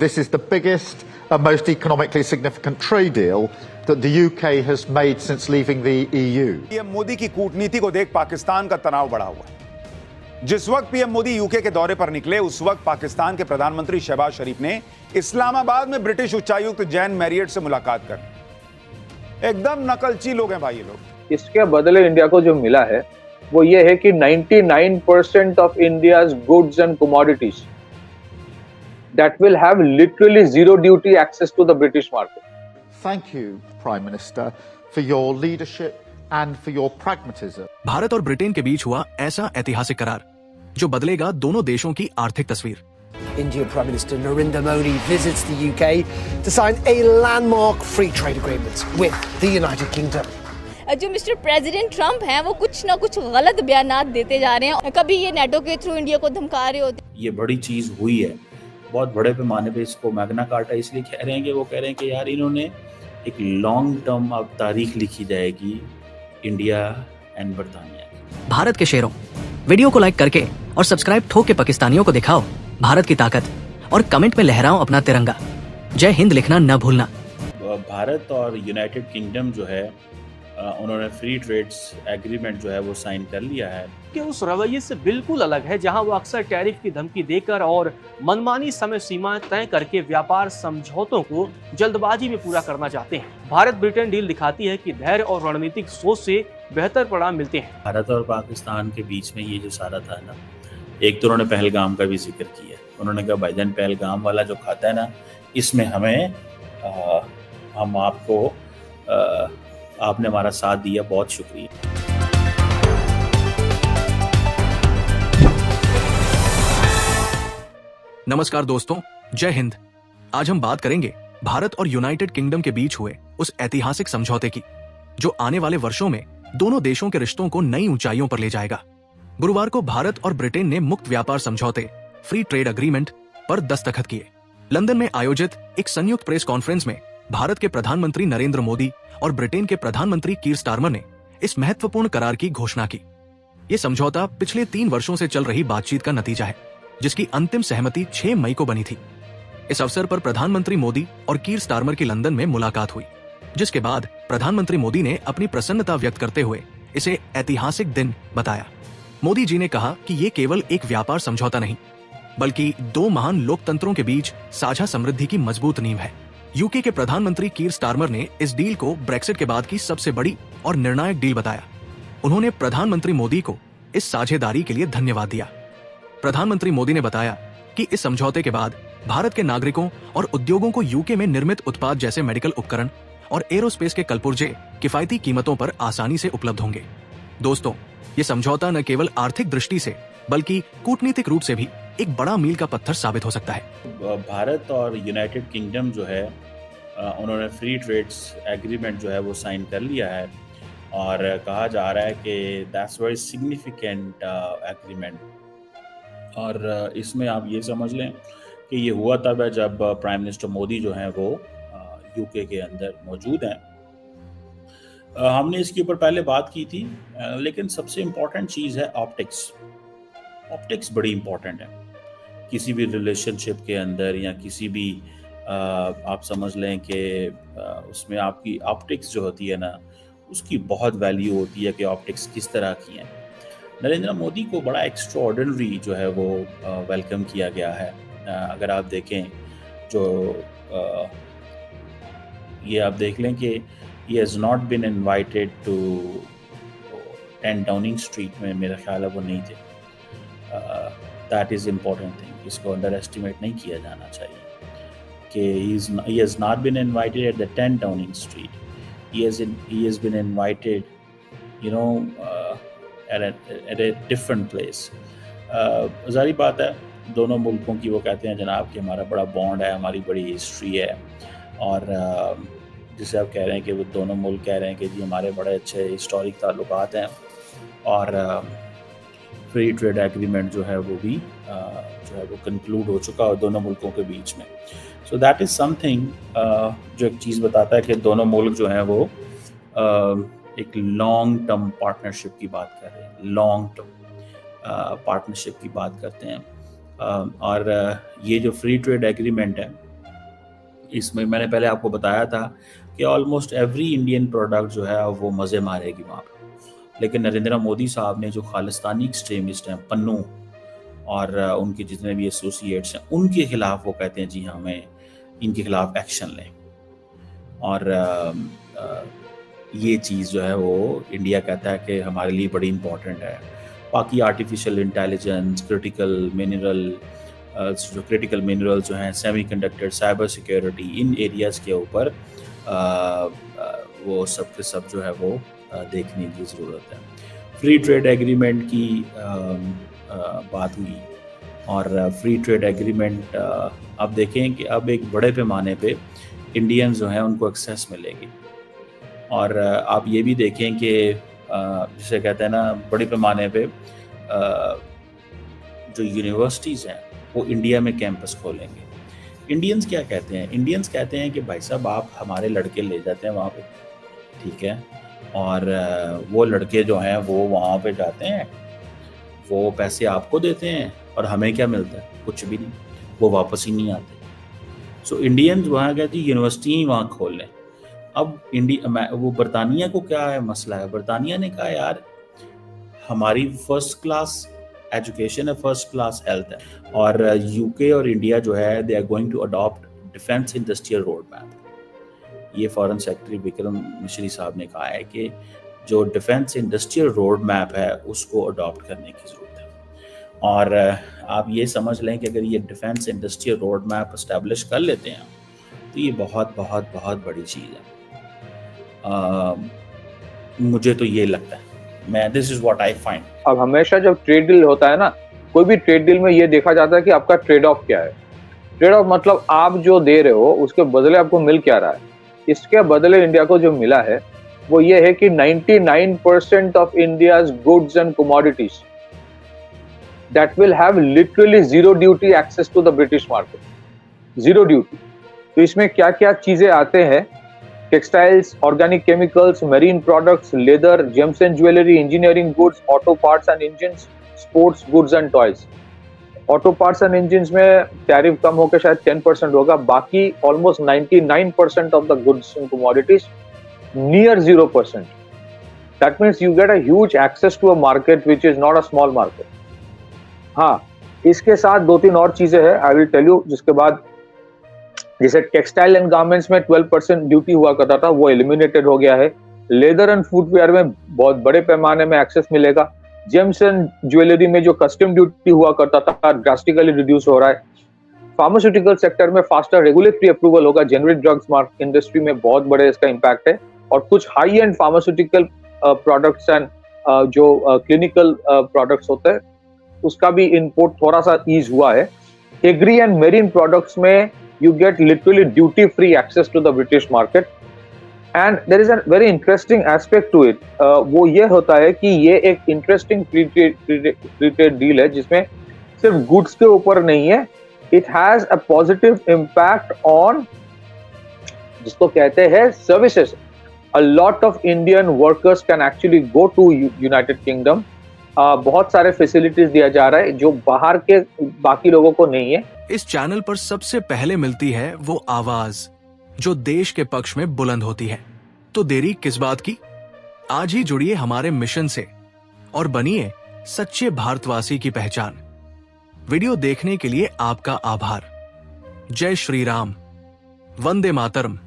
This is the biggest and most economically significant trade deal that the UK has made since leaving the EU. PM Modi की कूटनीति को देख पाकिस्तान का तनाव बढ़ा हुआ है। जिस वक्त पीएम मोदी यूके के दौरे पर निकले, उस वक्त पाकिस्तान के प्रधानमंत्री शहबाज शरीफ ने इस्लामाबाद में ब्रिटिश उच्चायुक्त जैन मैरियट से मुलाकात कर। एकदम नकलची लोग हैं भाई ये लोग। इसके बदले इंडिया को जो मिला है वो ये है कि 99% of India's goods and commodities that will have literally zero duty access to the British market. Thank you, Prime Minister, for your leadership and for your pragmatism. Bharat और ब्रिटेन के बीच हुआ ऐसा ऐतिहासिक करार जो बदलेगा दोनों देशों की आर्थिक तस्वीर। Indian Prime Minister Narendra Modi visits the UK to sign a landmark free trade agreement with the United Kingdom. जो मिस्टर प्रेसिडेंट ट्रंप हैं वो कुछ ना कुछ गलत बयानात देते जा रहे हैं। कभी ये नेटो के थ्रू इंडिया को धमका रहे होते। ये बड़ी चीज हुई है, बहुत बड़े पैमाने पे इसको मैग्ना कार्टा इसलिए कह रहे हैं कि वो कह रहे हैं कि यार इन्होंने एक लॉन्ग टर्म अब तारीख लिखी जाएगी इंडिया एंड बर्तानिया। भारत के शेरों, वीडियो को लाइक करके और सब्सक्राइब ठोक के पाकिस्तानियों को दिखाओ भारत की ताकत और कमेंट में लहराओ अपना तिरंगा। जय हिंद लिखना न भूलना। भारत और यूनाइटेड किंगडम जो है उन्होंने फ्री ट्रेड्स एग्रीमेंट जो है वो साइन कर लिया है कि उस रवैये से बिल्कुल अलग है जहां वो अक्सर टैरिफ की धमकी देकर और मनमानी समय सीमाएं तय करके व्यापार समझौतों को जल्दबाजी में पूरा करना चाहते हैं। भारत ब्रिटेन डील दिखाती है कि धैर्य और रणनीतिक सोच से बेहतर परिणाम मिलते हैं। भारत और पाकिस्तान के बीच में ये जो सारा था ना, एक तो उन्होंने पहलगाम का भी जिक्र किया। उन्होंने कहा भाईजान पहलगाम वाला जो खाता है ना, इसमें हमें हम आपको आपने हमारा साथ दिया, बहुत शुक्रिया। नमस्कार दोस्तों, जय हिंद। आज हम बात करेंगे भारत और यूनाइटेड किंगडम के बीच हुए उस ऐतिहासिक समझौते की जो आने वाले वर्षों में दोनों देशों के रिश्तों को नई ऊंचाइयों पर ले जाएगा। गुरुवार को भारत और ब्रिटेन ने मुक्त व्यापार समझौते फ्री ट्रेड एग्रीमेंट पर दस्तखत किए। लंदन में आयोजित एक संयुक्त प्रेस कॉन्फ्रेंस में भारत के प्रधानमंत्री नरेंद्र मोदी और ब्रिटेन के प्रधानमंत्री कीर स्टारमर ने इस महत्वपूर्ण करार की घोषणा की। ये समझौता पिछले 3 वर्षों से चल रही बातचीत का नतीजा है, जिसकी अंतिम सहमति 6 मई को बनी थी। इस अवसर पर प्रधानमंत्री मोदी और कीर स्टारमर की लंदन में मुलाकात हुई, जिसके बाद प्रधानमंत्री मोदी ने अपनी प्रसन्नता व्यक्त करते हुए इसे ऐतिहासिक दिन बताया। मोदी जी ने कहा कि ये केवल एक व्यापार समझौता नहीं, बल्कि 2 महान लोकतंत्रों के बीच साझा समृद्धि की मजबूत नींव है। यूके के प्रधानमंत्री कीर स्टारमर ने इस डील को ब्रेक्सिट के बाद की सबसे बड़ी और निर्णायक डील बताया। उन्होंने प्रधानमंत्री मोदी को इस साझेदारी के लिए धन्यवाद दिया। प्रधानमंत्री मोदी ने बताया कि इस समझौते के बाद भारत के नागरिकों और उद्योगों को यूके में निर्मित उत्पाद जैसे मेडिकल उपकरण और एरोस्पेस के कलपुर्जे किफायती कीमतों पर आसानी से उपलब्ध होंगे। दोस्तों, ये समझौता न केवल आर्थिक दृष्टि से बल्कि कूटनीतिक रूप से भी एक बड़ा मील का पत्थर साबित हो सकता है। भारत और यूनाइटेड किंगडम जो है उन्होंने फ्री ट्रेड्स एग्रीमेंट जो है वो साइन कर लिया है और कहा जा रहा है कि दैट्स वेरी सिग्निफिकेंट एग्रीमेंट। और इसमें आप ये समझ लें कि ये हुआ तब है जब प्राइम मिनिस्टर मोदी जो हैं वो यूके के अंदर मौजूद हैं। हमने इसके ऊपर पहले बात की थी, लेकिन सबसे इम्पॉर्टेंट चीज़ है ऑप्टिक्स। ऑप्टिक्स बड़ी इम्पॉर्टेंट है किसी भी रिलेशनशिप के अंदर, या किसी भी आप समझ लें कि उसमें आपकी ऑप्टिक्स जो होती है ना, उसकी बहुत वैल्यू होती है कि ऑप्टिक्स किस तरह की हैं। नरेंद्र मोदी को बड़ा एक्स्ट्राऑर्डिनरी जो है वो वेलकम किया गया है। अगर आप देखें जो ये आप देख लें कि he has not been invited to 10 Downing street में, मेरा ख्याल है वो नहीं थे। दैट इज़ इम्पॉर्टेंट थिंग, इसको अंडर एस्टिमेट नहीं किया जाना चाहिए कि he has not been invited at the 10 Downing street, he has been invited, you know, at a different place। ज़ाहिर बात है दोनों मुल्कों की वो कहते हैं जनाब कि हमारा बड़ा बॉन्ड है, हमारी बड़ी हिस्ट्री है, और जिसे आप कह रहे हैं कि वो दोनों मुल्क कह रहे हैं कि जी हमारे बड़े अच्छे हिस्टोरिक ताल्लुकात हैं, और फ्री ट्रेड एग्रीमेंट जो है वो भी जो है वो कंक्लूड हो चुका है दोनों मुल्कों के बीच में। सो दैट इज़ समथिंग जो एक चीज़ बताता है कि दोनों मुल्क जो हैं वो एक लॉन्ग टर्म पार्टनरशिप की बात कर रहे हैं, लॉन्ग टर्म पार्टनरशिप की बात करते हैं। और ये जो फ्री ट्रेड एग्रीमेंट है इसमें मैंने पहले आपको बताया था कि ऑलमोस्ट एवरी इंडियन प्रोडक्ट जो है वो मज़े मारेगी वहाँ पर, लेकिन नरेंद्र मोदी साहब ने जो खालिस्तानी एक्सट्रीमिस्ट हैं पन्नू और उनके जितने भी एसोसिएट्स हैं उनके खिलाफ वो कहते हैं जी हमें इनके खिलाफ एक्शन लें, और ये चीज़ जो है वो इंडिया कहता है कि हमारे लिए बड़ी इम्पॉर्टेंट है। बाकी आर्टिफिशियल इंटेलिजेंस, क्रिटिकल मिनरल जो हैं, सेमीकंडक्टर, साइबर सिक्योरिटी, इन एरियाज़ के ऊपर वो सब के सब जो है वो देखने की ज़रूरत है। फ्री ट्रेड एग्रीमेंट की बात हुई, और फ्री ट्रेड एग्रीमेंट अब देखें कि अब एक बड़े पैमाने पे इंडियंस जो हैं उनको एक्सेस मिलेगी, और आप ये भी देखें कि जिसे कहते हैं ना बड़े पैमाने पे जो यूनिवर्सिटीज़ हैं वो इंडिया में कैंपस खोलेंगे। इंडियंस क्या कहते हैं? इंडियंस कहते हैं कि भाई साहब आप हमारे लड़के ले जाते हैं वहाँ पे, ठीक है, और वो लड़के जो हैं वो वहाँ पे जाते हैं, वो पैसे आपको देते हैं और हमें क्या मिलता है? कुछ भी नहीं, वो वापस ही नहीं आते। सो इंडियंस वहाँ कहते हैं यूनिवर्सिटी ही वहाँ खोल लें। अब वो बरतानिया को क्या है मसला है? बरतानिया ने कहा यार हमारी फर्स्ट क्लास एजुकेशन है, फर्स्ट क्लास हेल्थ है, और यूके और इंडिया जो है they are going to adopt defence industrial road map. ये फॉरेन सेक्रेटरी विक्रम मिश्री साहब ने कहा है कि जो डिफेंस इंडस्ट्रियल रोड मैप है उसको अडॉप्ट करने की ज़रूरत है, और आप ये समझ लें कि अगर ये defence industrial road map establish कर लेते हैं तो ये बहुत बहुत बहुत बड़ी चीज़ है। मुझे तो ये लगता है, this is what I find. अब हमेशा जब ट्रेड डील होता है ना, कोई भी ट्रेड डील में ये देखा जाता है कि आपका ट्रेड ऑफ क्या है। ट्रेड ऑफ मतलब आप जो दे रहे हो उसके बदले आपको मिल क्या रहा है। इसके बदले इंडिया को जो मिला है वो ये है कि 99% of India's goods and commodities that will have literally zero duty access to the British market, zero duty. तो इसमें क्या क्या चीजें आते हैं? Textiles, organic chemicals, marine products, leather, gems and jewellery, engineering goods, auto parts and engines, sports goods and toys. Auto parts and engines में tariff कम होकर शायद 10% होगा, बाकी almost 99% of the goods and commodities near 0%. That means you get a huge access to a market which is not a small market. हाँ, इसके साथ 2-3 और चीजें हैं, आई विल टेल यू, जिसके बाद जैसे टेक्सटाइल एंड गारमेंट्स में 12% ड्यूटी हुआ करता था, वो एलिमिनेटेड हो गया है। लेदर एंड फुटवेयर में बहुत बड़े पैमाने में एक्सेस मिलेगा। जेम्स एंड ज्वेलरी में जो कस्टम ड्यूटी हुआ करता था ड्रास्टिकली रिड्यूस हो रहा है। फार्मास्यूटिकल सेक्टर में फास्टर रेगुलेटरी अप्रूवल होगा। जेनरिक ड्रग्स इंडस्ट्री में बहुत बड़े इसका इम्पैक्ट है, और कुछ high and pharmaceutical products and जो क्लिनिकल प्रोडक्ट्स होते हैं उसका भी इंपोर्ट थोड़ा सा ईज हुआ है। एग्री एंड मेरीन प्रोडक्ट्स में you get literally duty free access to the British market, and there is a very interesting aspect to it. वो ये होता है कि ये एक interesting free trade deal है जिसमें सिर्फ goods के ऊपर नहीं है, it has a positive impact on जिसको कहते हैं services. A lot of Indian workers can actually go to United Kingdom. बहुत सारे फैसिलिटीज दिया जा रहा है जो बाहर के बाकी लोगों को नहीं है। इस चैनल पर सबसे पहले मिलती है वो आवाज जो देश के पक्ष में बुलंद होती है। तो देरी किस बात की? आज ही जुड़िए हमारे मिशन से और बनिए सच्चे भारतवासी की पहचान। वीडियो देखने के लिए आपका आभार। जय श्री राम, वंदे मातरम।